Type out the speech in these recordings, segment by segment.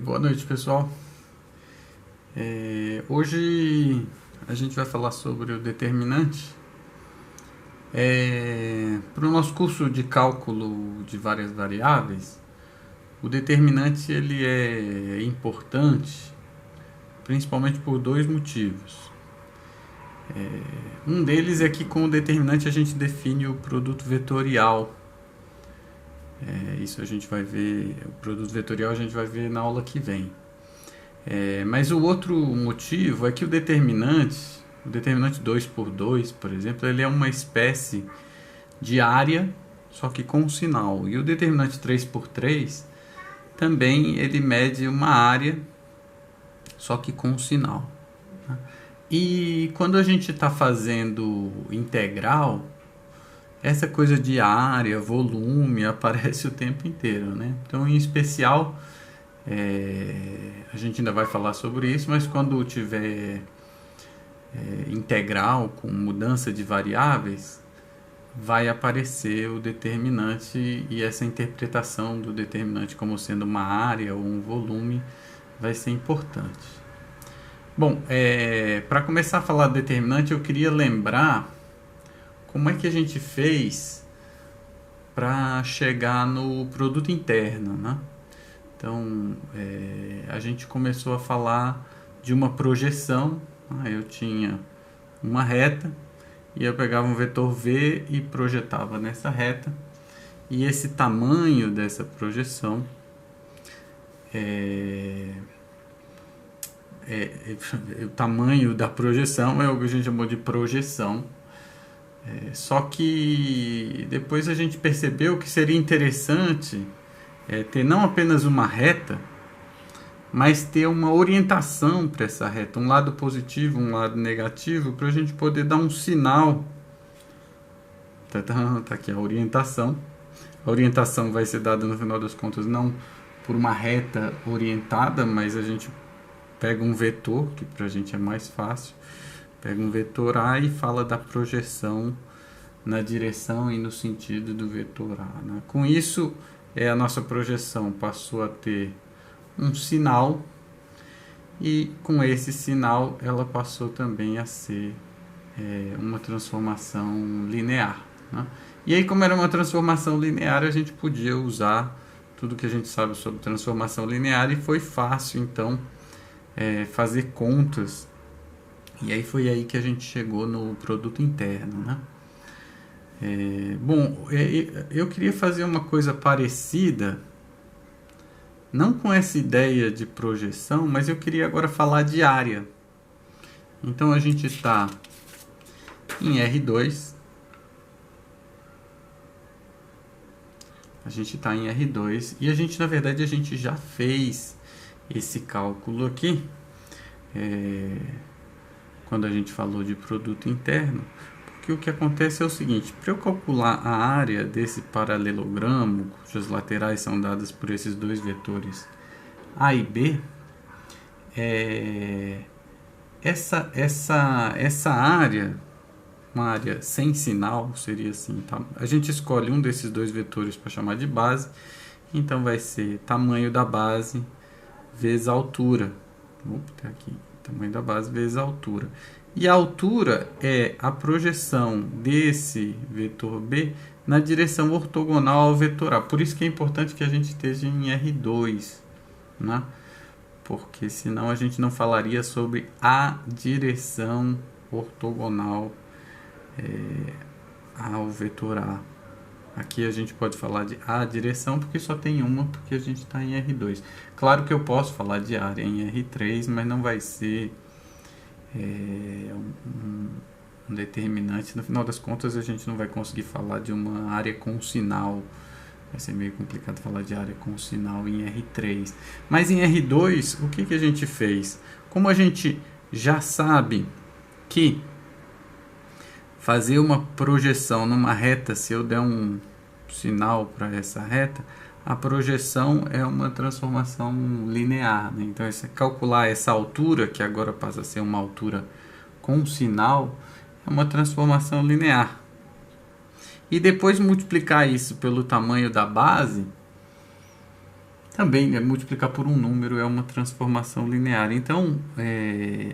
Boa noite, pessoal. Hoje a gente vai falar sobre o determinante. Para o nosso curso de cálculo de várias variáveis, o determinante ele é importante, principalmente por dois motivos. Um deles é que com o determinante a gente define o produto vetorial. Isso a gente vai ver, o produto vetorial a gente vai ver na aula que vem. Mas o outro motivo é que o determinante 2 por 2, por exemplo, ele é uma espécie de área, só que com sinal. E o determinante 3 por 3 também ele mede uma área, só que com sinal. E quando a gente está fazendo integral, essa coisa de área, volume, aparece o tempo inteiro, né? Então, em especial, a gente ainda vai falar sobre isso, mas quando tiver integral com mudança de variáveis, vai aparecer o determinante e essa interpretação do determinante como sendo uma área ou um volume vai ser importante. Bom, para começar a falar do determinante, eu queria lembrar como é que a gente fez para chegar no produto interno, né? Então, a gente começou a falar de uma projeção. Eu tinha uma reta e eu pegava um vetor V e projetava nessa reta. E esse tamanho dessa projeção o tamanho da projeção é o que a gente chamou de projeção. Só que depois a gente percebeu que seria interessante ter não apenas uma reta, mas ter uma orientação para essa reta, um lado positivo, um lado negativo, para a gente poder dar um sinal. Tá aqui a orientação. A orientação vai ser dada no final das contas não por uma reta orientada, mas a gente pega um vetor, que para a gente é mais fácil, pega um vetor A e fala da projeção na direção e no sentido do vetor A, né? Com isso, a nossa projeção passou a ter um sinal e com esse sinal ela passou também a ser uma transformação linear, né? E aí, como era uma transformação linear, a gente podia usar tudo que a gente sabe sobre transformação linear e foi fácil então fazer contas. E aí foi aí que a gente chegou no produto interno, né? Bom, eu queria fazer uma coisa parecida, não com essa ideia de projeção, mas eu queria agora falar de área. Então a gente está em R2. A gente está em R2 e na verdade, a gente já fez esse cálculo aqui quando a gente falou de produto interno, porque o que acontece é o seguinte: para eu calcular a área desse paralelogramo, cujas laterais são dadas por esses dois vetores A e B, essa área, uma área sem sinal, seria assim, tá? A gente escolhe um desses dois vetores para chamar de base, então vai ser tamanho da base vezes a altura. Tá aqui, tamanho da base vezes a altura. E a altura é a projeção desse vetor B na direção ortogonal ao vetor A. Por isso que é importante que a gente esteja em R2, né? Porque senão a gente não falaria sobre a direção ortogonal ao vetor A. Aqui a gente pode falar de A direção porque só tem uma, porque a gente está em R2. Claro que eu posso falar de área em R3, mas não vai ser um determinante. No final das contas, a gente não vai conseguir falar de uma área com sinal. Vai ser meio complicado falar de área com sinal em R3. Mas em R2, o que a gente fez? Como a gente já sabe que fazer uma projeção numa reta, se eu der um sinal para essa reta, a projeção é uma transformação linear, né? Então, calcular essa altura, que agora passa a ser uma altura com sinal, é uma transformação linear. E depois multiplicar isso pelo tamanho da base, Também, né, multiplicar por um número é uma transformação linear. Então,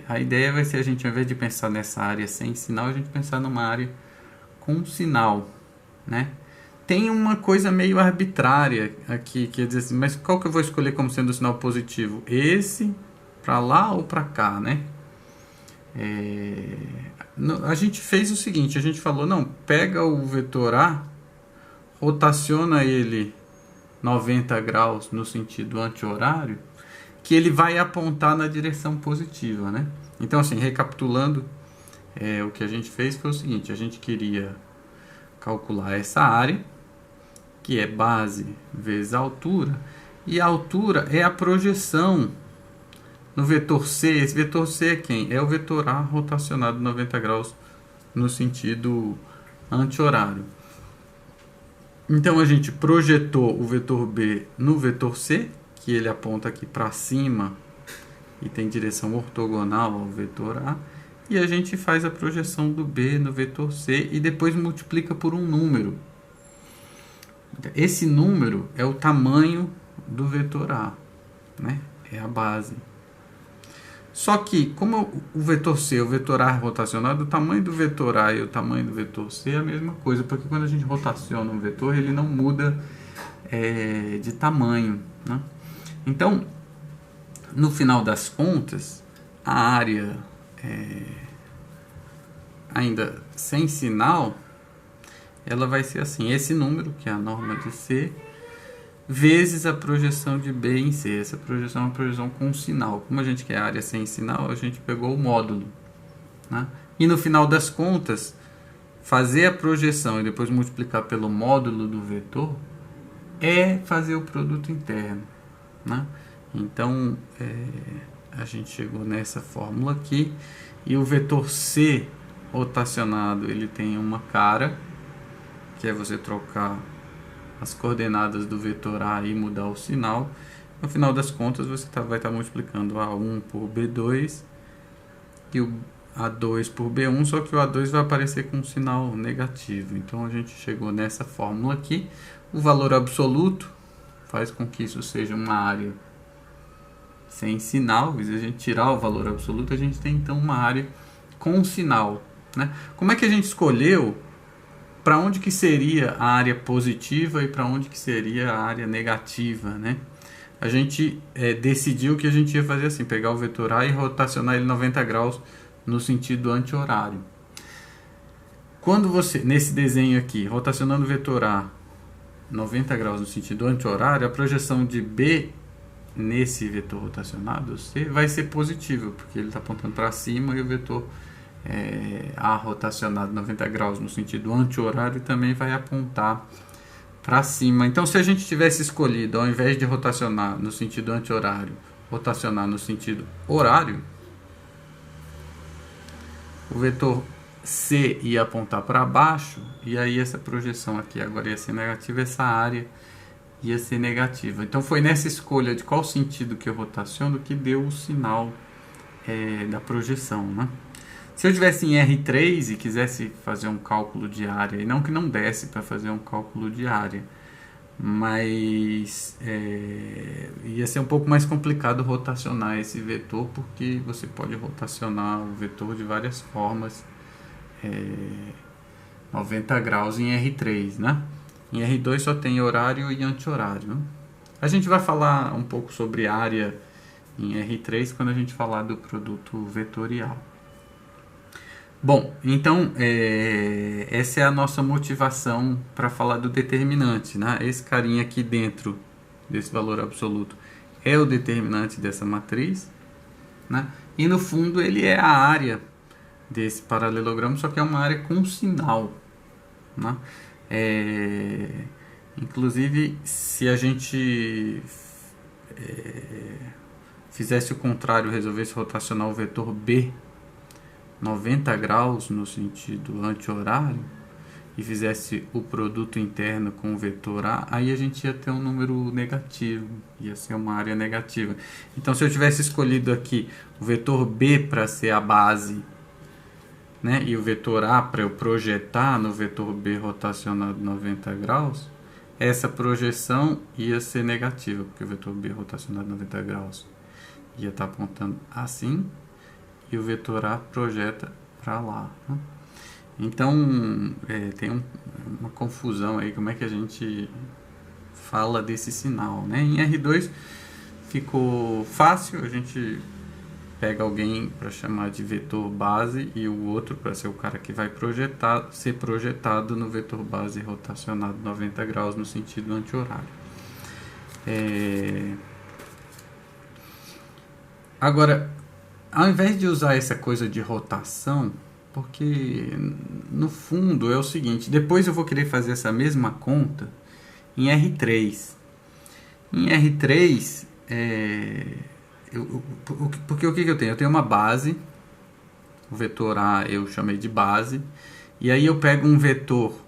a ideia vai ser a gente, ao invés de pensar nessa área sem sinal, a gente pensar numa área com sinal, né? Tem uma coisa meio arbitrária aqui, que é dizer assim, mas qual que eu vou escolher como sendo o sinal positivo? Esse, para lá ou para cá, né? A gente fez o seguinte, a gente falou, não, pega o vetor A, rotaciona ele 90 graus no sentido anti-horário, que ele vai apontar na direção positiva, né? Então, assim, recapitulando, o que a gente fez foi o seguinte, a gente queria calcular essa área, que é base vezes a altura, e a altura é a projeção no vetor C. Esse vetor C é quem? É o vetor A rotacionado 90 graus no sentido anti-horário. Então a gente projetou o vetor B no vetor C, que ele aponta aqui para cima e tem direção ortogonal ao vetor A, e a gente faz a projeção do B no vetor C e depois multiplica por um número. Esse número é o tamanho do vetor A, né? É a base. Só que, como o vetor C, o vetor A é rotacionado, o tamanho do vetor A e o tamanho do vetor C é a mesma coisa, porque quando a gente rotaciona um vetor, ele não muda de tamanho, né? Então, no final das contas, a área ainda sem sinal, ela vai ser assim, esse número, que é a norma de C, vezes a projeção de B em C. Essa projeção é uma projeção com sinal. Como a gente quer área sem sinal, a gente pegou o módulo, né? E no final das contas, fazer a projeção e depois multiplicar pelo módulo do vetor é fazer o produto interno, né? Então, a gente chegou nessa fórmula aqui. E o vetor C rotacionado, ele tem uma cara, que é você trocar as coordenadas do vetor A e mudar o sinal. No final das contas, você vai estar multiplicando A1 por B2 e o A2 por B1, só que o A2 vai aparecer com um sinal negativo. Então, a gente chegou nessa fórmula aqui. O valor absoluto faz com que isso seja uma área sem sinal. Se a gente tirar o valor absoluto, a gente tem então uma área com sinal, né? Como é que a gente escolheu para onde que seria a área positiva e para onde que seria a área negativa, né? A gente decidiu que a gente ia fazer assim, pegar o vetor A e rotacionar ele 90 graus no sentido anti-horário. Quando você, nesse desenho aqui, rotacionando o vetor A 90 graus no sentido anti-horário, a projeção de B nesse vetor rotacionado, C, vai ser positiva, porque ele está apontando para cima e o vetor A rotacionado 90 graus no sentido anti-horário também vai apontar para cima. Então, se a gente tivesse escolhido, ao invés de rotacionar no sentido anti-horário, rotacionar no sentido horário, o vetor C ia apontar para baixo, e aí essa projeção aqui agora ia ser negativa, essa área ia ser negativa. Então, foi nessa escolha de qual sentido que eu rotaciono que deu o sinal da projeção, né? Se eu tivesse em R3 e quisesse fazer um cálculo de área, e não que não desse para fazer um cálculo de área, mas ia ser um pouco mais complicado rotacionar esse vetor, porque você pode rotacionar o vetor de várias formas, 90 graus em R3, né? Em R2 só tem horário e anti-horário, né? A gente vai falar um pouco sobre área em R3 quando a gente falar do produto vetorial. Bom, então essa é a nossa motivação para falar do determinante, né? Esse carinha aqui dentro desse valor absoluto é o determinante dessa matriz, né? E no fundo ele é a área desse paralelogramo, só que é uma área com sinal, né? Inclusive, se a gente fizesse o contrário, resolvesse rotacionar o vetor B 90 graus no sentido anti-horário e fizesse o produto interno com o vetor A, aí a gente ia ter um número negativo, ia ser uma área negativa. Então, se eu tivesse escolhido aqui o vetor B para ser a base, né, e o vetor A para eu projetar no vetor B rotacionado 90 graus, essa projeção ia ser negativa, porque o vetor B rotacionado 90 graus ia estar apontando assim, e o vetor A projeta para lá, né? Então, tem uma confusão aí, como é que a gente fala desse sinal, né? Em R2 ficou fácil, a gente pega alguém para chamar de vetor base e o outro para ser o cara que vai ser projetado no vetor base rotacionado 90 graus no sentido anti-horário. Agora, ao invés de usar essa coisa de rotação, porque no fundo é o seguinte, depois eu vou querer fazer essa mesma conta em R3. Em R3, porque o que eu tenho? Eu tenho uma base, o vetor A eu chamei de base, e aí eu pego um vetor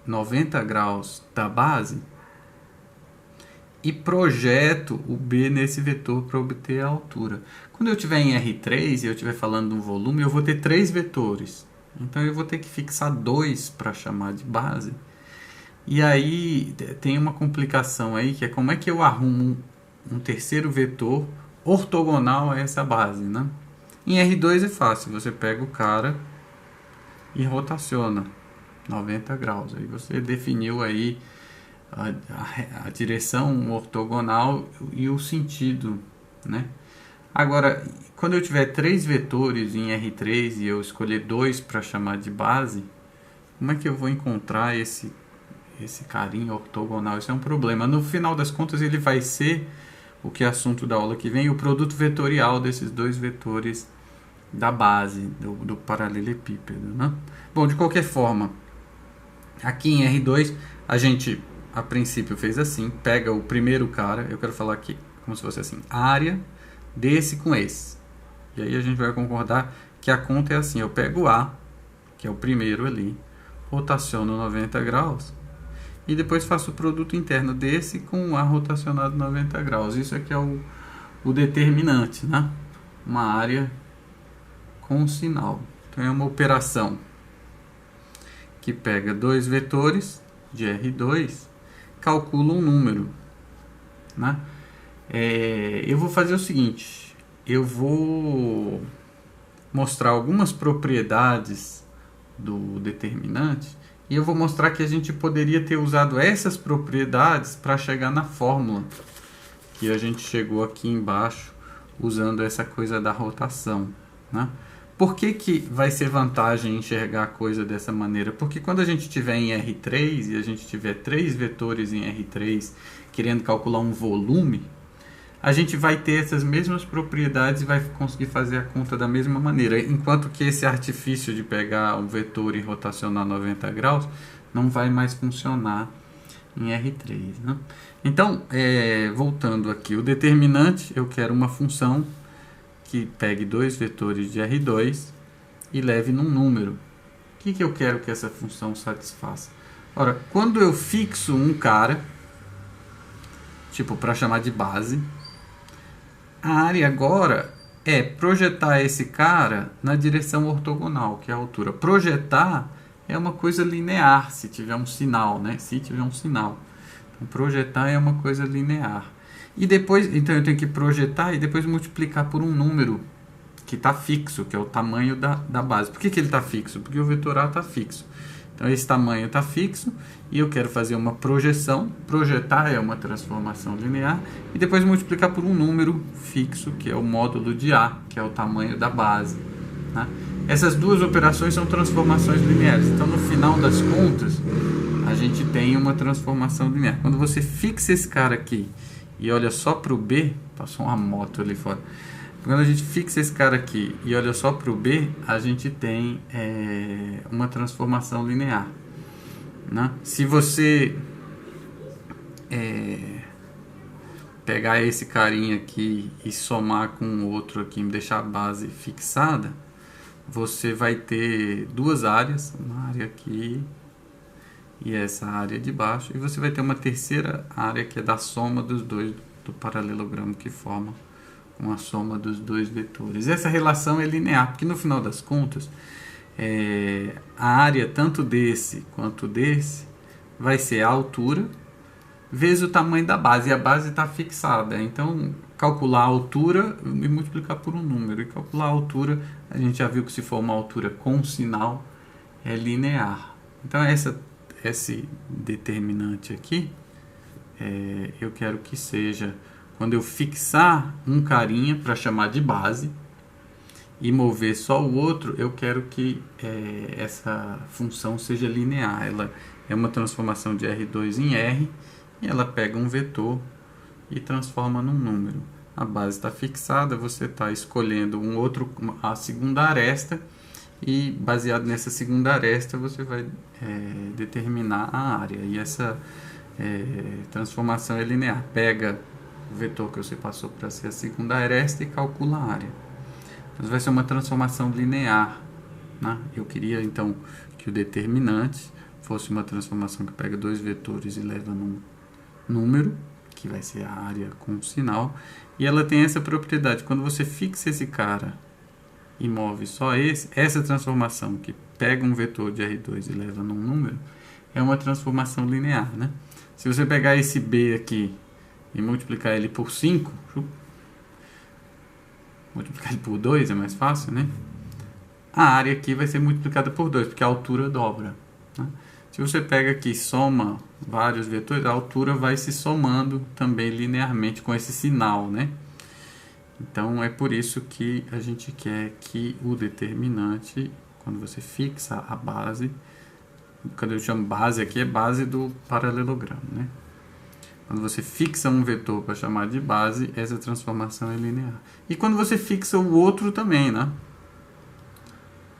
90 graus da base e projeto o B nesse vetor para obter a altura. Quando eu estiver em R3 e eu estiver falando de um volume, eu vou ter 3 vetores. Então eu vou ter que fixar 2 para chamar de base. E aí tem uma complicação aí, que é como é que eu arrumo um terceiro vetor ortogonal a essa base, né? Em R2 é fácil, você pega o cara e rotaciona 90 graus. Aí você definiu aí a direção ortogonal e o sentido, né? Agora, quando eu tiver 3 vetores em R3 e eu escolher 2 para chamar de base, como é que eu vou encontrar esse carinho ortogonal? Isso é um problema. No final das contas, ele vai ser, o que é assunto da aula que vem, o produto vetorial desses 2 vetores da base do paralelepípedo, né? Bom, de qualquer forma, aqui em R2 a gente a princípio fez assim, pega o primeiro cara, eu quero falar aqui como se fosse assim, área desse com esse, e aí a gente vai concordar que a conta é assim, eu pego o A, que é o primeiro ali, rotaciono 90 graus e depois faço o produto interno desse com o A rotacionado 90 graus. Isso aqui é o determinante, né? Uma área com sinal. Então é uma operação que pega 2 vetores de R2, calcula um número, né? Eu vou fazer o seguinte, eu vou mostrar algumas propriedades do determinante e eu vou mostrar que a gente poderia ter usado essas propriedades para chegar na fórmula que a gente chegou aqui embaixo usando essa coisa da rotação, né? Por que vai ser vantagem enxergar a coisa dessa maneira? Porque quando a gente estiver em R3 e a gente tiver 3 vetores em R3 querendo calcular um volume, a gente vai ter essas mesmas propriedades e vai conseguir fazer a conta da mesma maneira. Enquanto que esse artifício de pegar um vetor e rotacionar 90 graus não vai mais funcionar em R3, né? Então, voltando aqui, o determinante, eu quero uma função que pegue 2 vetores de R2 e leve num número. O que eu quero que essa função satisfaça? Ora, quando eu fixo um cara, tipo para chamar de base, a área agora é projetar esse cara na direção ortogonal, que é a altura. Projetar é uma coisa linear, se tiver um sinal, né? Se tiver um sinal. Então, projetar é uma coisa linear. E depois, então eu tenho que projetar e depois multiplicar por um número que está fixo, que é o tamanho da base. Por que ele está fixo? Porque o vetor A está fixo. Então esse tamanho está fixo e eu quero fazer uma projeção. Projetar é uma transformação linear e depois multiplicar por um número fixo, que é o módulo de A, que é o tamanho da base, né? Essas duas operações são transformações lineares. Então no final das contas a gente tem uma transformação linear. Quando você fixa esse cara aqui e olha só para o B, passou uma moto ali fora. Quando a gente fixa esse cara aqui e olha só para o B, a gente tem uma transformação linear, né? Se você pegar esse carinha aqui e somar com o outro aqui, deixar a base fixada, você vai ter duas áreas, uma área aqui e essa área de baixo, e você vai ter uma terceira área que é da soma dos dois do paralelogramo que forma com a soma dos dois vetores. Essa relação é linear, porque no final das contas a área tanto desse quanto desse vai ser a altura vezes o tamanho da base, e a base está fixada. Então, calcular a altura e multiplicar por um número. E calcular a altura, a gente já viu que se for uma altura com sinal, é linear. Então, esse determinante aqui, eu quero que seja, quando eu fixar um carinha para chamar de base, e mover só o outro, eu quero que essa função seja linear. Ela é uma transformação de R2 em R, e ela pega um vetor e transforma num número. A base está fixada, você está escolhendo a segunda aresta, e baseado nessa segunda aresta você vai determinar a área. E essa transformação é linear. Pega o vetor que você passou para ser a segunda aresta e calcula a área. Mas vai ser uma transformação linear, né? Eu queria então que o determinante fosse uma transformação que pega dois vetores e leva num número, que vai ser a área com sinal, e ela tem essa propriedade: quando você fixa esse cara e move só essa transformação que pega um vetor de R2 e leva num número, é uma transformação linear, né? Se você pegar esse B aqui e multiplicar ele por 5, multiplicar ele por 2 é mais fácil, né? A área aqui vai ser multiplicada por 2, porque a altura dobra, né? Se você pega aqui e soma vários vetores, a altura vai se somando também linearmente com esse sinal, né? Então, é por isso que a gente quer que o determinante, quando você fixa a base, quando eu chamo base aqui, é base do paralelogramo, né? Quando você fixa um vetor para chamar de base, essa transformação é linear. E quando você fixa o outro também, né?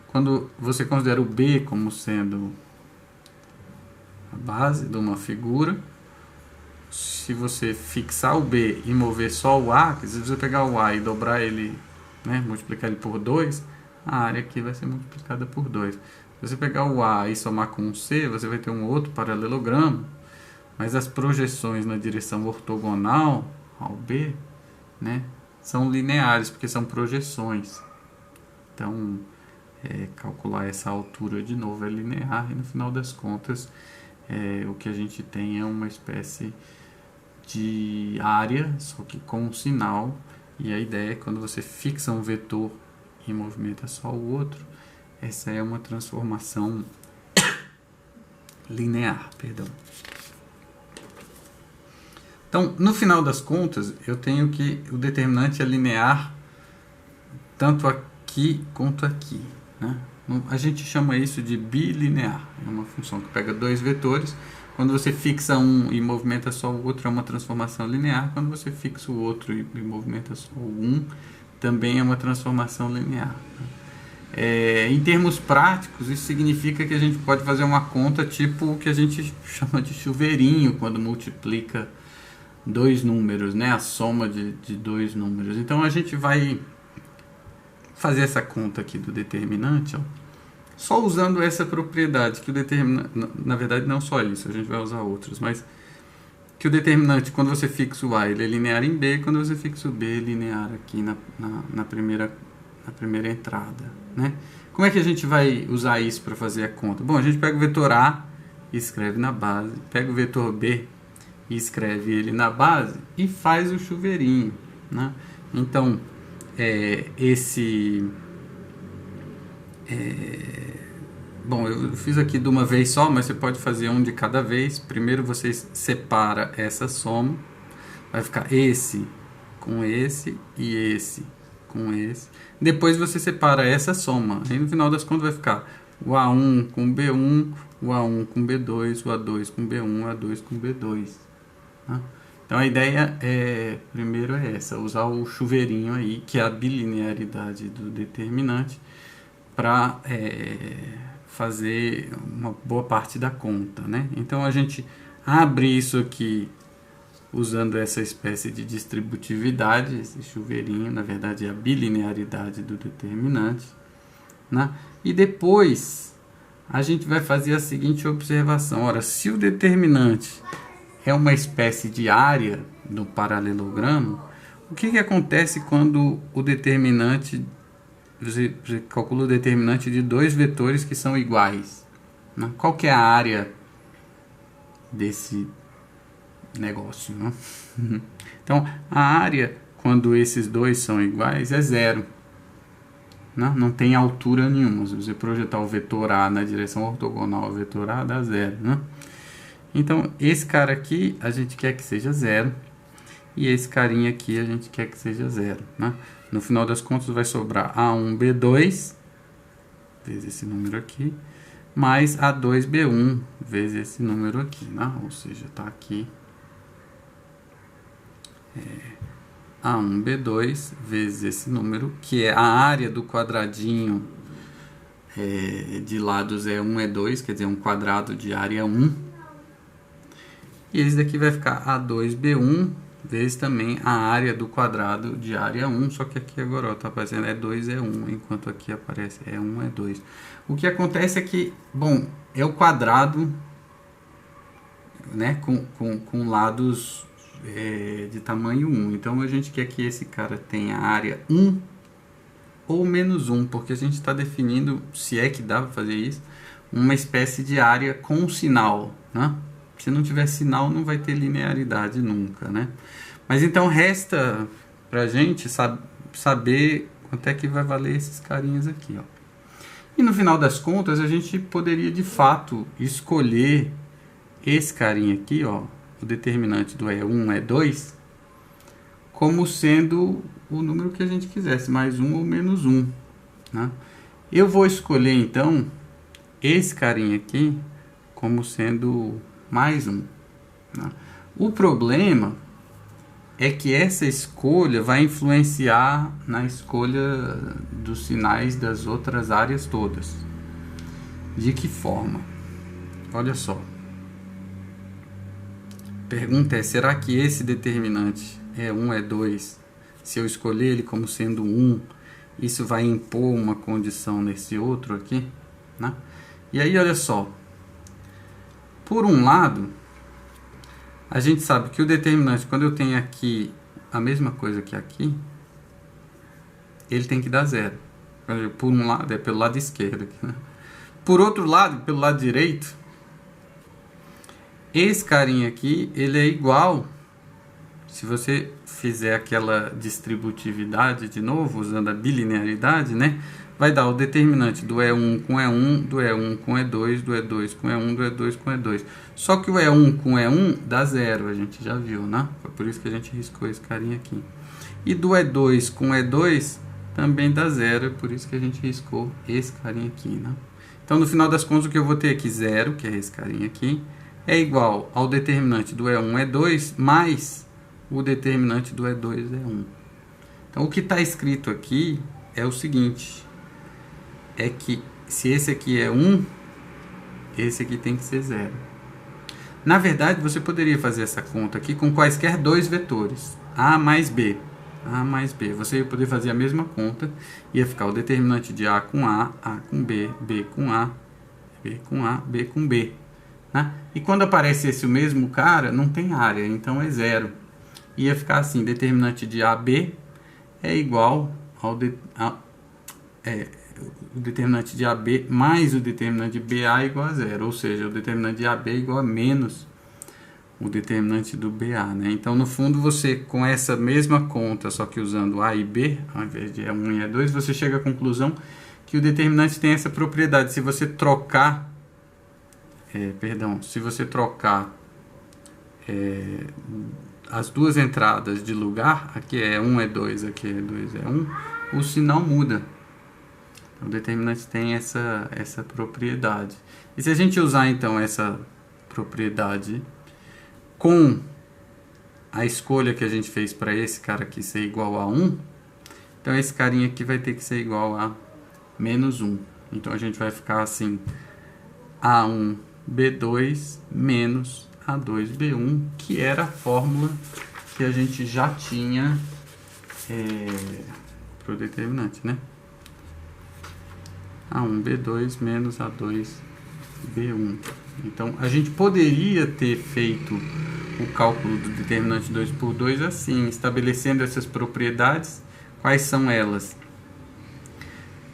Quando você considera o B como sendo a base de uma figura, se você fixar o B e mover só o A, se você pegar o A e dobrar ele, né, multiplicar ele por 2, a área aqui vai ser multiplicada por 2. Se você pegar o A e somar com o C, você vai ter um outro paralelogramo, mas as projeções na direção ortogonal ao B, né, são lineares, porque são projeções. Então, calcular essa altura de novo é linear, e no final das contas, o que a gente tem é uma espécie de área, só que com um sinal, e a ideia é que quando você fixa um vetor e movimenta só o outro, essa é uma transformação linear, perdão. Então, no final das contas, eu tenho que o determinante é linear tanto aqui quanto aqui, né? A gente chama isso de bilinear. É uma função que pega dois vetores. Quando você fixa um e movimenta só o outro, é uma transformação linear. Quando você fixa o outro e movimenta só o um, também é uma transformação linear. Em termos práticos, isso significa que a gente pode fazer uma conta tipo o que a gente chama de chuveirinho, quando multiplica dois números, né? A soma de dois números. Então a gente vai fazer essa conta aqui do determinante, ó, só usando essa propriedade que o determinante, na verdade não só isso, a gente vai usar outros, mas que o determinante, quando você fixa o A, ele é linear em B, quando você fixa o B, é linear aqui na primeira entrada, né? Como é que a gente vai usar isso para fazer a conta? Bom, a gente pega o vetor A e escreve na base, pega o vetor B e escreve ele na base e faz o chuveirinho, né? Então, bom, eu fiz aqui de uma vez só, mas você pode fazer um de cada vez. Primeiro você separa essa soma, vai ficar esse com esse e esse com esse. Depois você separa essa soma, aí no final das contas vai ficar o A1 com o B1, o A1 com o B2, o A2 com o B1, o A2 com o B2, tá? Então a ideia primeiro é essa, usar o chuveirinho aí, que é a bilinearidade do determinante, para fazer uma boa parte da conta, né? Então a gente abre isso aqui usando essa espécie de distributividade, esse chuveirinho, na verdade é a bilinearidade do determinante, né? E depois a gente vai fazer a seguinte observação: ora, se o determinante é uma espécie de área do paralelogramo, o que acontece quando o determinante, você calcula o determinante de dois vetores que são iguais, né? Qual que é a área desse negócio, né? Então, a área, quando esses dois são iguais, é zero. Né? Não tem altura nenhuma. Se você projetar o vetor A na direção ortogonal ao vetor A, dá zero. Né? Então, esse cara aqui, a gente quer que seja zero. E esse carinha aqui, a gente quer que seja zero. Né? No final das contas, vai sobrar A1, B2, vezes esse número aqui, mais A2, B1, vezes esse número aqui. Né? Ou seja, está aqui A1, B2, vezes esse número, que é a área do quadradinho de lados é 1, é 2, quer dizer, um quadrado de área 1. E esse daqui vai ficar A2B1 vezes também a área do quadrado de área 1, só que aqui agora está aparecendo E2, E1, enquanto aqui aparece E1, E2. O que acontece é que, bom, é o quadrado, né, com lados de tamanho 1. Então a gente quer que esse cara tenha área 1 ou menos 1, porque a gente está definindo, se é que dá para fazer isso, uma espécie de área com sinal, né? Se não tiver sinal, não vai ter linearidade nunca, né? Mas então resta para a gente saber quanto é que vai valer esses carinhas aqui, ó. E no final das contas, a gente poderia de fato escolher esse carinha aqui, ó, o determinante do E1, E2, como sendo o número que a gente quisesse, mais 1 ou menos 1. Né? Eu vou escolher então esse carinha aqui como sendo mais 1. Né? O problema é que essa escolha vai influenciar na escolha dos sinais das outras áreas todas. De que forma? Olha só. Pergunta é, será que esse determinante E1, E2, se eu escolher ele como sendo 1, isso vai impor uma condição nesse outro aqui? Né? E aí, olha só. Por um lado, a gente sabe que o determinante, quando eu tenho aqui a mesma coisa que aqui, ele tem que dar zero. Por um lado, é pelo lado esquerdo aqui, né? Por outro lado, pelo lado direito, esse carinha aqui, ele é igual, se você fizer aquela distributividade de novo, usando a bilinearidade, né? Vai dar o determinante do E1 com E1, do E1 com E2, do E2 com E1, do E2 com E2. Só que o E1 com E1 dá zero, a gente já viu, né? Foi por isso que a gente riscou esse carinha aqui. E do E2 com E2 também dá zero, é por isso que a gente riscou esse carinha aqui, né? Então, no final das contas, o que eu vou ter aqui, zero, que é esse carinha aqui, é igual ao determinante do E1, E2, mais o determinante do E2, E1. Então, o que está escrito aqui é o seguinte, é que se esse aqui é 1, esse aqui tem que ser 0. Na verdade, você poderia fazer essa conta aqui com quaisquer dois vetores, A mais B. A mais B. Você ia poder fazer a mesma conta, ia ficar o determinante de A com B, B com A, B com A, B com B. Né? E quando aparece esse mesmo cara, não tem área, então é 0. Ia ficar assim, determinante de AB é igual ao o determinante de AB mais o determinante de BA é igual a 0. Ou seja, o determinante de AB é igual a menos o determinante do BA. Né? Então, no fundo, você com essa mesma conta, só que usando A e B, ao invés de E1 e E2, você chega à conclusão que o determinante tem essa propriedade. Se você trocar se você trocar as duas entradas de lugar, aqui é 1, é 2, aqui é 2, é 1, o sinal muda. O determinante tem essa propriedade. E se a gente usar então essa propriedade com a escolha que a gente fez para esse cara aqui ser igual a 1, então esse carinha aqui vai ter que ser igual a menos 1. Então a gente vai ficar assim, A1, B2 menos A2, B1, que era a fórmula que a gente já tinha para o determinante, né? A1, B2 menos A2, B1. Então, a gente poderia ter feito o cálculo do determinante 2 por 2 assim, estabelecendo essas propriedades. Quais são elas?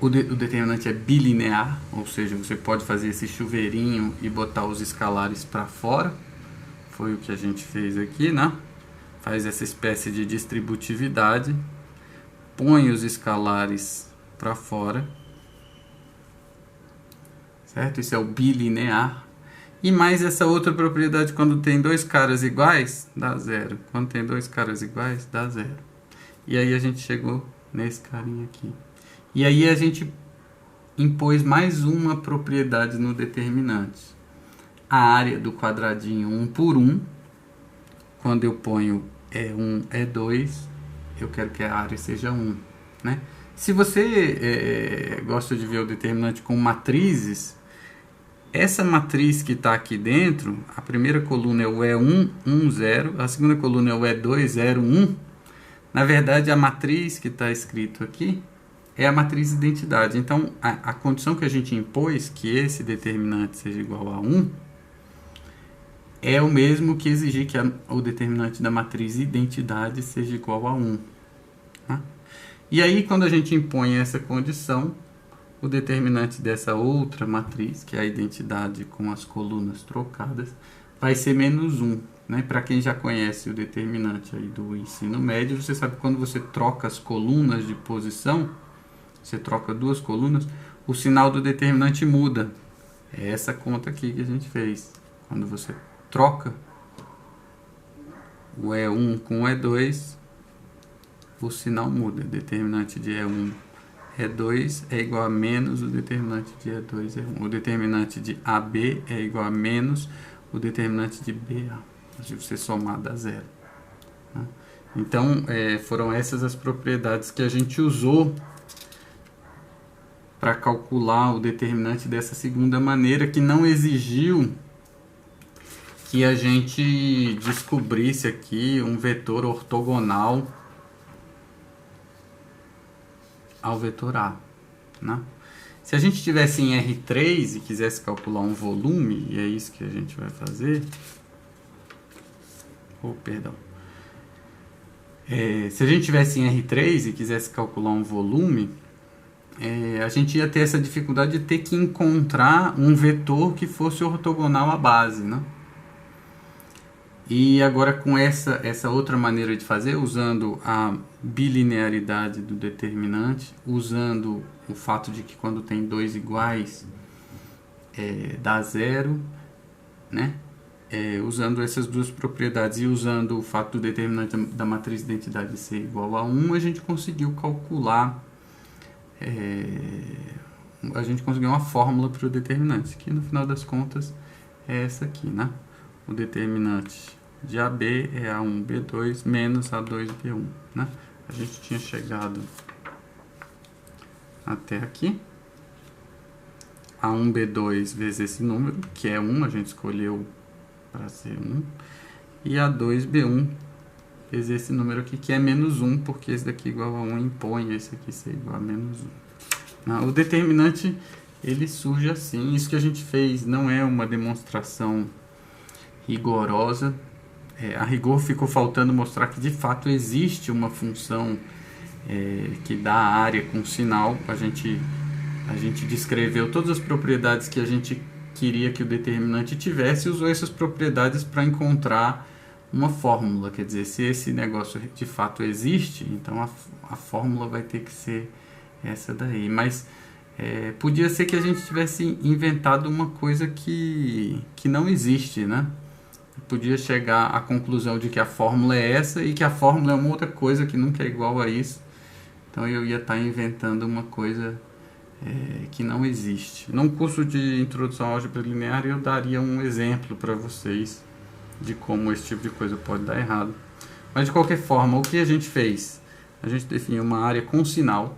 O determinante é bilinear, ou seja, você pode fazer esse chuveirinho e botar os escalares para fora, foi o que a gente fez aqui, né? Faz essa espécie de distributividade, põe os escalares para fora, certo? Isso é o bilinear. E mais essa outra propriedade, quando tem dois caras iguais, dá zero. Quando tem dois caras iguais, dá zero. E aí a gente chegou nesse carinha aqui. E aí a gente impôs mais uma propriedade no determinante. A área do quadradinho 1 por 1, quando eu ponho E1, E2, eu quero que a área seja 1, né? Se você gosta de ver o determinante com matrizes, essa matriz que está aqui dentro, a primeira coluna é o E1, 1, 0, a segunda coluna é o E2, 0, 1. Na verdade, a matriz que está escrito aqui é a matriz identidade. Então, a condição que a gente impôs, que esse determinante seja igual a 1, é o mesmo que exigir que o determinante da matriz identidade seja igual a 1. Tá? E aí, quando a gente impõe essa condição, o determinante dessa outra matriz, que é a identidade com as colunas trocadas, vai ser menos 1. Né? Para quem já conhece o determinante aí do ensino médio, você sabe que quando você troca as colunas de posição, você troca duas colunas, o sinal do determinante muda. É essa conta aqui que a gente fez. Quando você troca o E1 com o E2, o sinal muda. O determinante de E1, E2 é igual a menos o determinante de E2, E1. O determinante de AB é igual a menos o determinante de BA. Se você somar, dá zero. Né? Então, foram essas as propriedades que a gente usou para calcular o determinante dessa segunda maneira, que não exigiu que a gente descobrisse aqui um vetor ortogonal ao vetor A. Né? Se a gente tivesse em R3 e quisesse calcular um volume, e é isso que a gente vai fazer... perdão. Se a gente tivesse em R3 e quisesse calcular um volume, a gente ia ter essa dificuldade de ter que encontrar um vetor que fosse ortogonal à base, né? E agora com essa outra maneira de fazer, usando a bilinearidade do determinante, usando o fato de que quando tem dois iguais dá zero, né? Usando essas duas propriedades e usando o fato do determinante da matriz de identidade ser igual a 1, a gente conseguiu calcular, a gente conseguiu uma fórmula para o determinante, que no final das contas é essa aqui, né? O determinante de AB é A1B2 menos A2B1, né? A gente tinha chegado até aqui. A1B2 vezes esse número, que é 1, a gente escolheu para ser 1, e a 2B1 vezes esse número aqui, que é menos 1, porque esse daqui igual a 1 impõe esse aqui ser igual a menos 1. O determinante, ele surge assim. Isso que a gente fez não é uma demonstração rigorosa. A rigor ficou faltando mostrar que de fato existe uma função que dá a área com sinal. A gente descreveu todas as propriedades que a gente queria que o determinante tivesse e usou essas propriedades para encontrar uma fórmula. Quer dizer, se esse negócio de fato existe, então a fórmula vai ter que ser essa daí. Mas podia ser que a gente tivesse inventado uma coisa que não existe, né? Podia chegar à conclusão de que a fórmula é essa e que a fórmula é uma outra coisa que nunca é igual a isso. Então eu ia estar inventando uma coisa que não existe. Num curso de introdução à álgebra linear eu daria um exemplo para vocês de como esse tipo de coisa pode dar errado. Mas de qualquer forma, o que a gente fez? A gente definiu uma área com sinal.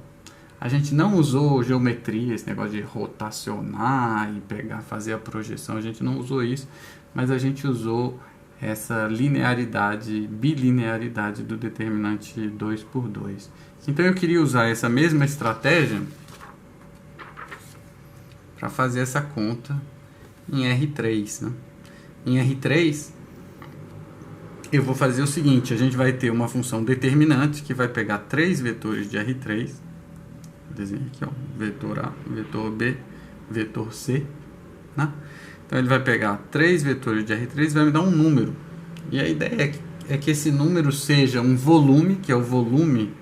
A gente não usou geometria, esse negócio de rotacionar e fazer a projeção. A gente não usou isso, mas a gente usou essa linearidade, bilinearidade do determinante 2 por 2. Então eu queria usar essa mesma estratégia para fazer essa conta em R3. Né? Em R3, eu vou fazer o seguinte: a gente vai ter uma função determinante que vai pegar 3 vetores de R3. Vou desenhar aqui, ó, vetor A, vetor B, vetor C. Né? Então ele vai pegar 3 vetores de R3 e vai me dar um número. E a ideia é que esse número seja um volume, que é o volume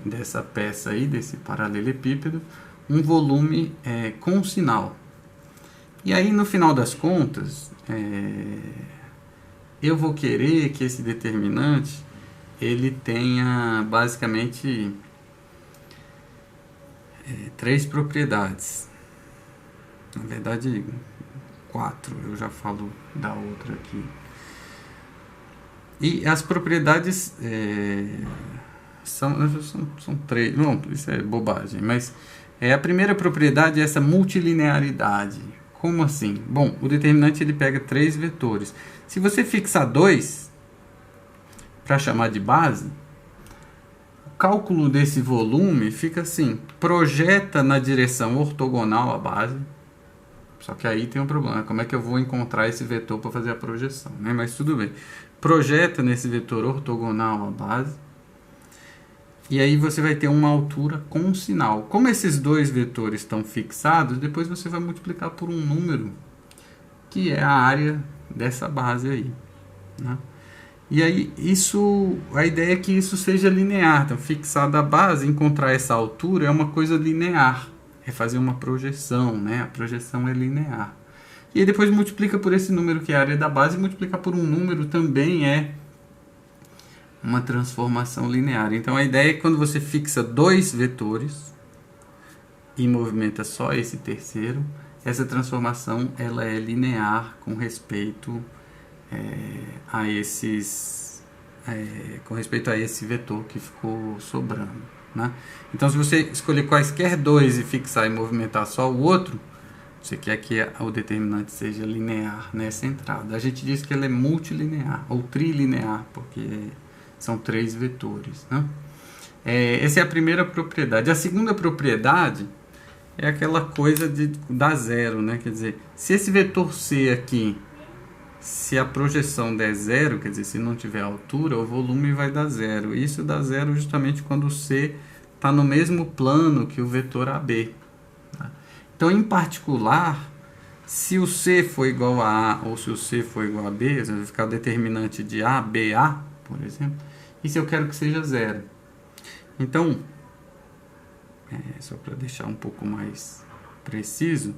dessa peça aí, desse paralelepípedo, um volume com sinal. E aí, no final das contas, eu vou querer que esse determinante ele tenha basicamente três propriedades. Na verdade, 4, eu já falo da outra aqui. E as propriedades são 3. Bom, isso é bobagem, mas a primeira propriedade é essa multilinearidade. Como assim? Bom, o determinante ele pega 3 vetores. Se você fixar 2 para chamar de base, o cálculo desse volume fica assim: projeta na direção ortogonal à base. Só que aí tem um problema, como é que eu vou encontrar esse vetor para fazer a projeção, né? Mas tudo bem. Projeta nesse vetor ortogonal à base. E aí você vai ter uma altura com um sinal. Como esses dois vetores estão fixados, depois você vai multiplicar por um número, que é a área dessa base aí, né? E aí a ideia é que isso seja linear. Então, fixada a base, encontrar essa altura é uma coisa linear. É fazer uma projeção, né? A projeção é linear. E aí depois multiplica por esse número que é a área da base, e multiplicar por um número também é uma transformação linear. Então a ideia é que quando você fixa 2 vetores e movimenta só esse terceiro, essa transformação ela é linear com respeito a esse vetor que ficou sobrando, né? Então, se você escolher quaisquer 2 e fixar e movimentar só o outro, você quer que o determinante seja linear nessa entrada. A gente diz que ele é multilinear ou trilinear, porque são 3 vetores, né? Essa é a primeira propriedade. A segunda propriedade é aquela coisa de dar zero, né? Quer dizer, se esse vetor C aqui, se a projeção der zero, quer dizer, se não tiver altura, o volume vai dar zero. Isso dá zero justamente quando o C está no mesmo plano que o vetor AB. Tá? Então, em particular, se o C for igual a A ou se o C for igual a B, vai ficar o determinante de A, B, A, por exemplo. E se eu quero que seja zero? Então, só para deixar um pouco mais preciso,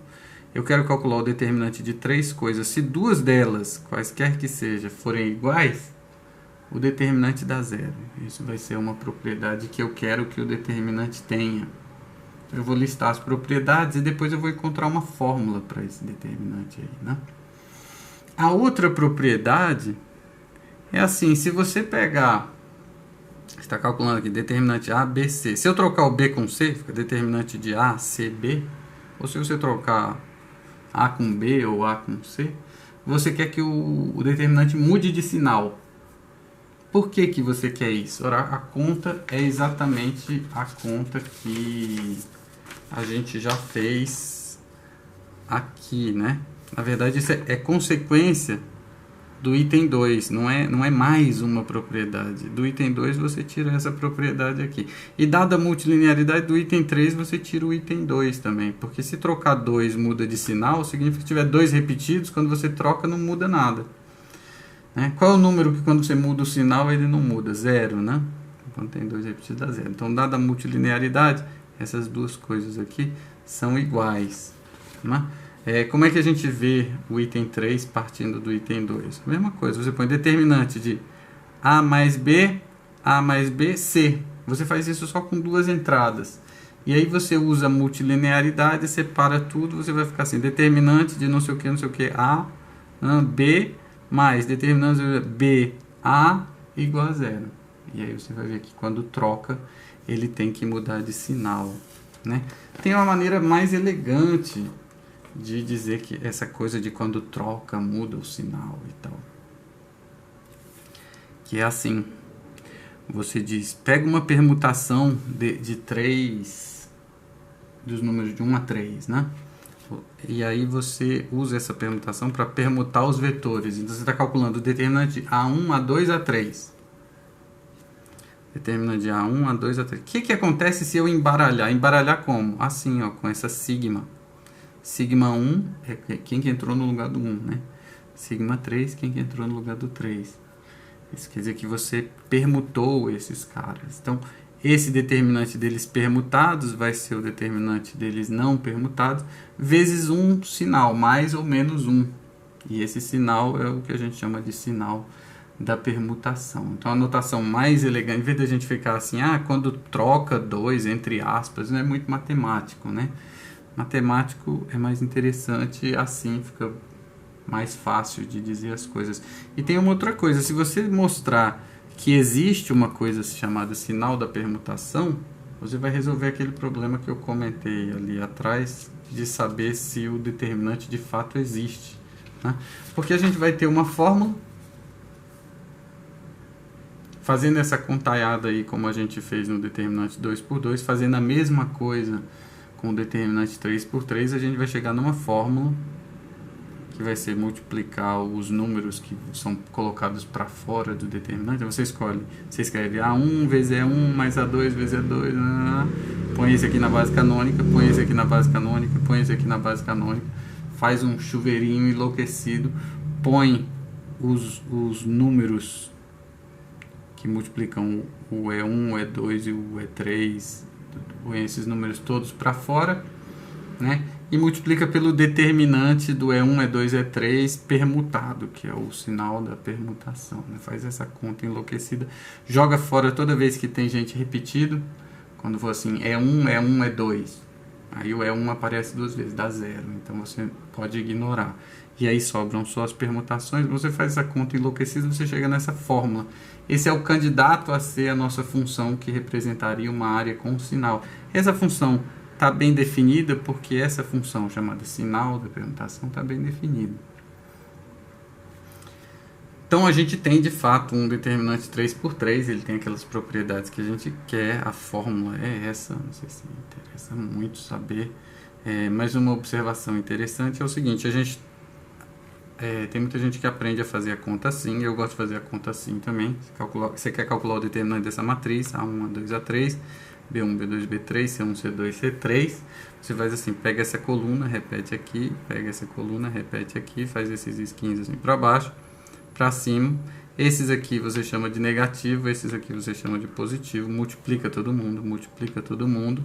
eu quero calcular o determinante de 3 coisas. Se 2 delas, quaisquer que seja, forem iguais, o determinante dá zero. Isso vai ser uma propriedade que eu quero que o determinante tenha. Eu vou listar as propriedades e depois eu vou encontrar uma fórmula para esse determinante aí, né? A outra propriedade é assim: se você pegar, está calculando aqui determinante A, B, C. Se eu trocar o B com C, fica determinante de A, C, B. Ou se você trocar A com B ou A com C, você quer que o determinante mude de sinal. Por que que você quer isso? Ora, a conta é exatamente a conta que a gente já fez aqui, né? Na verdade, isso é consequência do item 2, não é mais uma propriedade. Do item 2 você tira essa propriedade aqui. E dada a multilinearidade do item 3, você tira o item 2 também. Porque se trocar 2 muda de sinal, significa que tiver 2 repetidos, quando você troca não muda nada. Né? Qual é o número que quando você muda o sinal ele não muda? 0, né? Quando tem 2 repetidos dá 0. Então, dada a multilinearidade, essas duas coisas aqui são iguais. Né? Como é que a gente vê o item 3 partindo do item 2? A mesma coisa, você põe determinante de A mais B, C. Você faz isso só com 2 entradas. E aí você usa a multilinearidade, separa tudo, você vai ficar assim, determinante de não sei o que, A, B, mais determinante de B, A, igual a 0. E aí você vai ver que quando troca, ele tem que mudar de sinal. Né? Tem uma maneira mais elegante de dizer que essa coisa de quando troca muda o sinal e tal, que é assim: você diz, pega uma permutação de 3, dos números de 1 a 3, né? E aí você usa essa permutação para permutar os vetores. Então você está calculando o determinante de A1, A2, A3. Determinante de A1, A2, A3. O que acontece se eu embaralhar? Embaralhar como? Assim, ó, com essa sigma. Sigma 1 é quem que entrou no lugar do 1, né? sigma 3, quem que entrou no lugar do 3? Isso quer dizer que você permutou esses caras. Então, esse determinante deles permutados vai ser o determinante deles não permutados, vezes um sinal, mais ou menos 1. E esse sinal é o que a gente chama de sinal da permutação. Então, a notação mais elegante, em vez de a gente ficar assim, quando troca 2 entre aspas, não é muito matemático, né? Matemático é mais interessante, assim fica mais fácil de dizer as coisas. E tem uma outra coisa, se você mostrar que existe uma coisa chamada sinal da permutação, você vai resolver aquele problema que eu comentei ali atrás, de saber se o determinante de fato existe, né? Porque a gente vai ter uma fórmula, fazendo essa contaiada aí como a gente fez no determinante 2 por 2, fazendo a mesma coisa com o determinante 3 por 3, a gente vai chegar numa fórmula que vai ser multiplicar os números que são colocados para fora do determinante. Você escolhe, você escreve A1 vezes E1 mais A2 vezes E2, põe esse aqui na base canônica, põe esse aqui na base canônica, põe esse aqui na base canônica, faz um chuveirinho enlouquecido, põe os números que multiplicam o E1, o E2 e o E3, põe esses números todos para fora, né? E multiplica pelo determinante do E1, E2, E3 permutado, que é o sinal da permutação, né? Faz essa conta enlouquecida, joga fora toda vez que tem gente repetido, quando for assim, E1, E1, E2, aí o E1 aparece 2 vezes, dá 0, então você pode ignorar. E aí sobram só as permutações, você faz essa conta enlouquecida, você chega nessa fórmula. Esse é o candidato a ser a nossa função que representaria uma área com sinal. Essa função está bem definida porque essa função chamada sinal da permutação está bem definida. Então a gente tem de fato um determinante 3 por 3, ele tem aquelas propriedades que a gente quer, a fórmula é essa, não sei se interessa muito saber, mas uma observação interessante é o seguinte, a gente tem muita gente que aprende a fazer a conta assim, eu gosto de fazer a conta assim também. Você quer calcular o determinante dessa matriz, A1, A2, A3, B1, B2, B3, C1, C2, C3. Você faz assim, pega essa coluna, repete aqui, pega essa coluna, repete aqui, faz esses esquinhos assim para baixo, para cima. Esses aqui você chama de negativo, esses aqui você chama de positivo, multiplica todo mundo.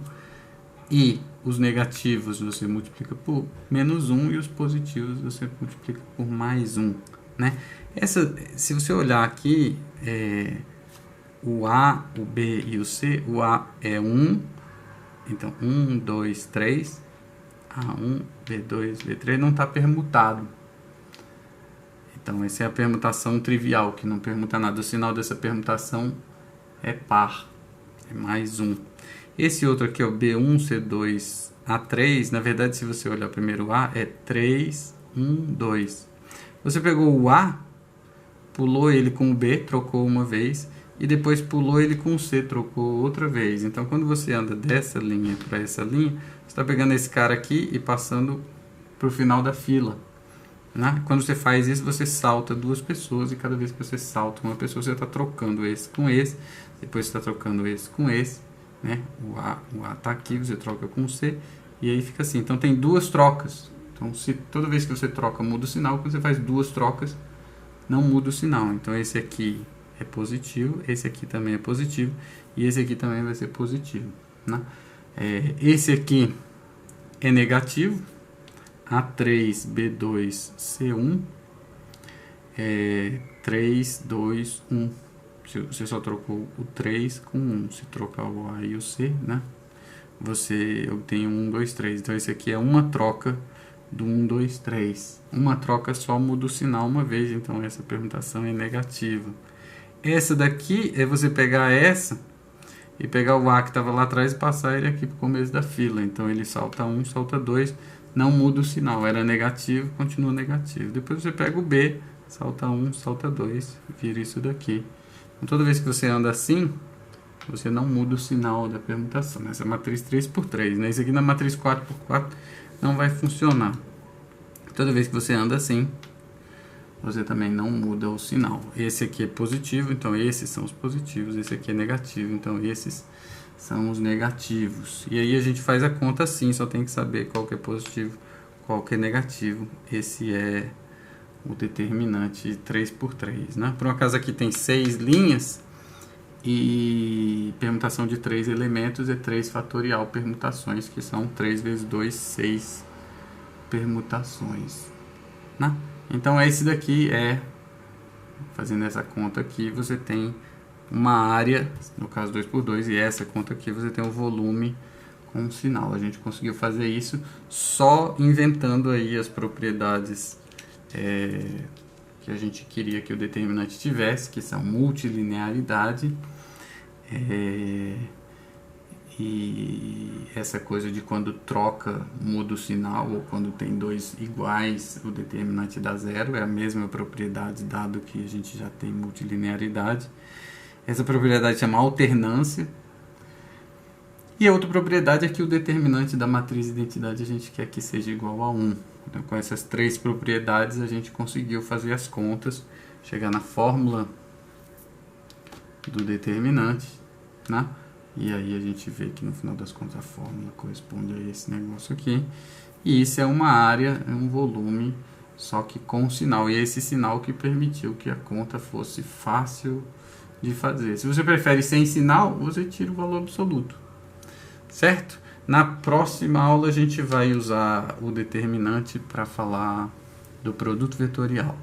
E os negativos você multiplica por menos 1 e os positivos você multiplica por mais 1, né? Se você olhar aqui, o A, o B e o C, o A é 1, então 1, 2, 3, A1, B2, B3 não está permutado. Então essa é a permutação trivial, que não permuta nada. O sinal dessa permutação é par, é mais 1. Esse outro aqui, o B1, C2, A3, na verdade, se você olhar primeiro o A, é 3, 1, 2. Você pegou o A, pulou ele com o B, trocou uma vez, e depois pulou ele com o C, trocou outra vez. Então, quando você anda dessa linha para essa linha, você está pegando esse cara aqui e passando para o final da fila, né? Quando você faz isso, você salta duas pessoas, e cada vez que você salta uma pessoa, você está trocando esse com esse, depois você está trocando esse com esse, né? O A está aqui, você troca com o C, e aí fica assim. Então tem duas trocas. Então se toda vez que você troca muda o sinal, quando você faz duas trocas não muda o sinal. Então esse aqui é positivo, esse aqui também é positivo, e esse aqui também vai ser positivo, né? Esse aqui é negativo, A3, B2, C1, 3, 2, 1. Você só trocou o 3 com 1. Se trocar o A e o C, né? Você obtém 1, 2, 3. Então, esse aqui é uma troca do 1, 2, 3. Uma troca só muda o sinal uma vez. Então, essa permutação é negativa. Essa daqui é você pegar essa e pegar o A que estava lá atrás e passar ele aqui para o começo da fila. Então, ele salta 1, salta 2. Não muda o sinal. Era negativo, continua negativo. Depois, você pega o B, salta 1, salta 2. Vira isso daqui. Então, toda vez que você anda assim, você não muda o sinal da permutação. Essa é a matriz 3 por 3, né? Isso aqui na matriz 4 por 4 não vai funcionar. Toda vez que você anda assim, você também não muda o sinal. Esse aqui é positivo, então esses são os positivos. Esse aqui é negativo, então esses são os negativos. E aí a gente faz a conta assim, só tem que saber qual que é positivo, qual que é negativo. Esse é o determinante 3×3, né? Por um acaso aqui tem 6 linhas e permutação de 3 elementos é 3 fatorial permutações, que são 3 vezes 2, 6 permutações, né? Então esse daqui fazendo essa conta aqui, você tem uma área, no caso 2×2, e essa conta aqui você tem um volume com um sinal. A gente conseguiu fazer isso só inventando aí as propriedades que a gente queria que o determinante tivesse, que são multilinearidade e essa coisa de quando troca muda o sinal, ou quando tem dois iguais o determinante dá zero, é a mesma propriedade dado que a gente já tem multilinearidade. Essa propriedade chama alternância. E a outra propriedade é que o determinante da matriz de identidade a gente quer que seja igual a 1. Então, com essas 3 propriedades a gente conseguiu fazer as contas, chegar na fórmula do determinante, né? E aí a gente vê que no final das contas a fórmula corresponde a esse negócio aqui. E isso é uma área, é um volume, só que com sinal. E é esse sinal que permitiu que a conta fosse fácil de fazer. Se você prefere sem sinal, você tira o valor absoluto, certo? Na próxima aula a gente vai usar o determinante para falar do produto vetorial.